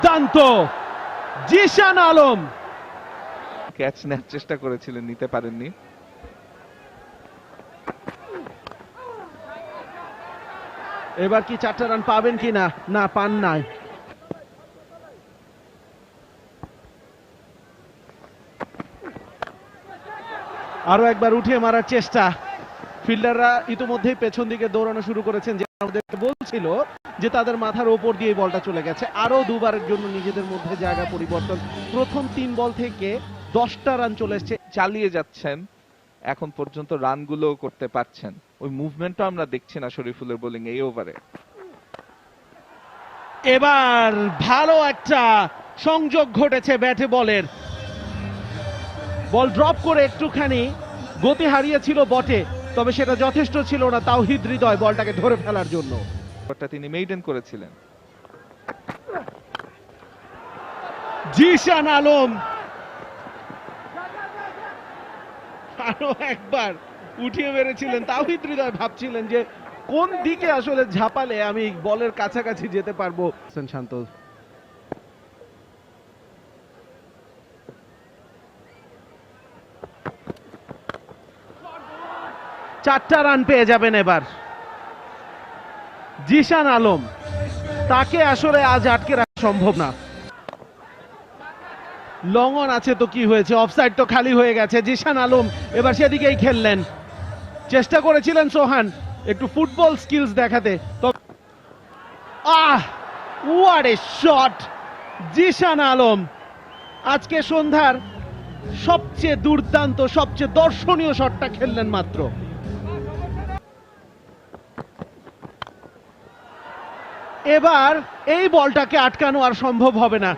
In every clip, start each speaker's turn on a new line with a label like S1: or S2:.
S1: দুর্দান্ত জিশান আলম
S2: ক্যাচ নেওয়ার চেষ্টা করেছিলেন, নিতে পারেননি।
S1: এবার কি 4টা রান পাবেন কিনা? না, পান নাই। আরো একবার উঠিয়ে মারার চেষ্টা। ফিল্ডাররা ইতিমধ্যেই পেছন দিকে দৌড়ানো শুরু করেছেন, যে আমাদের বলছিল যে তাদের মাথার ওপর দিয়ে বলটা চলে গেছে। আরো দুবারের জন্য নিজেদের মধ্যে জায়গা পরিবর্তন। প্রথম 3 বল থেকে 10টা রান চলে এসেছে।
S2: চালিয়ে যাচ্ছেন, এখন পর্যন্ত রানগুলো করতে পারছেন। ওই মুভমেন্টটা আমরা দেখছি না শরীফুলের বোলিং এই ওভারে।
S1: এবার ভালো একটা সংযোগ ঘটেছে ব্যাটে বলের। বল ড্রপ করে একটুখানি গতি হারিয়েছিল বটে, তবে সেটা যথেষ্ট ছিল না তাওহিদ হৃদয় বলটাকে ধরে ফেলার জন্য।
S2: তিনি মেইডেন করেছিলেন।
S1: জিশান আলম আরো একবার উঠিয়ে মেরেছিলেন। তাওহিদ হৃদয় ভাবছিলেন যে কোন দিকে আসলে ঝাঁপালে আমি বলের কাছাকাছি যেতে পারবো। শান্ত, 4টা রান পেয়ে যাবেন এবার জিশান আলম। তাকে আসলে আজ আটকে রাখা সম্ভব না। লং অন আছে তো কি হয়েছে, অফসাইড তো খালি হয়ে গেছে। জিশান আলম এবার সেদিকেই খেললেন। চেষ্টা করেছিলেন সোহান একটু ফুটবল স্কিলস দেখাতে। What a shot! Zeeshan Alam আজকে সন্ধ্যার সবচেয়ে দুর্দান্ত, সবচেয়ে দর্শনীয় শটটা খেললেন মাত্র। এবার এই বলটাকে আটকানো আর সম্ভব হবে না।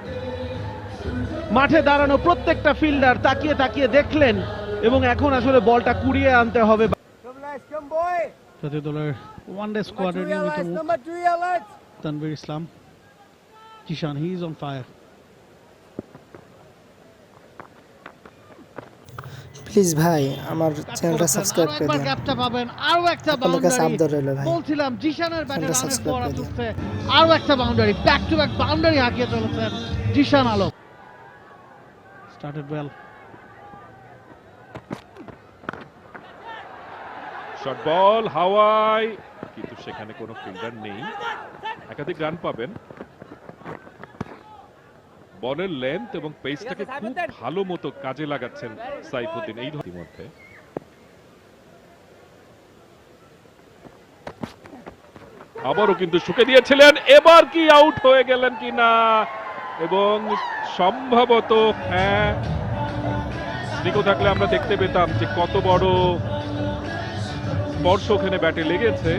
S1: মাঠে দাঁড়ানো প্রত্যেকটা ফিল্ডার তাকিয়ে তাকিয়ে দেখলেন, এবং এখন আসলে বলটা কুড়িয়ে আনতে হবে।
S3: জাতীয় দলের ওয়ানডে স্কোয়াডের নিয়মিত মুখ Tanvir Islam. Zishan, he is on fire.
S4: Please ভাই আমার চ্যানেলটা সাবস্ক্রাইব করে দিন।
S1: গ্যাপটা পাবেন, আরো একটা
S4: আপনাদের কাছে
S1: বাউন্ডারি।
S4: আবদার রইল ভাই,
S1: বলছিলাম জিশানের ব্যাটে
S4: চ্যানেলটা
S1: রানের
S4: সাবস্ক্রাইব
S1: ফোর
S4: করে দিন।
S1: আসছে। আরো একটা boundary, back to back boundary হাঁকিয়ে চলেছেন Zishan Alam.
S3: Started well.
S5: Short ball হাওয়ায়, কিন্তু সেখানে কোনো ফিল্ডার নেই। একাধিক রান পাবেন। বলের লেন্থ এবং পেসটাকে খুব ভালো মতো কাজে লাগাচ্ছেন সাইফুদ্দিন এই মধ্যে। আবারও কিন্তু শুকে দিয়েছিলেন, এবার কি আউট হয়ে গেলেন কিনা, এবং সম্ভবত হ্যাঁ, স্নিগ্ধ থাকলে আমরা দেখতে পেতাম যে কত বড় স্পর্শ ওখানে ব্যাটে লেগেছে।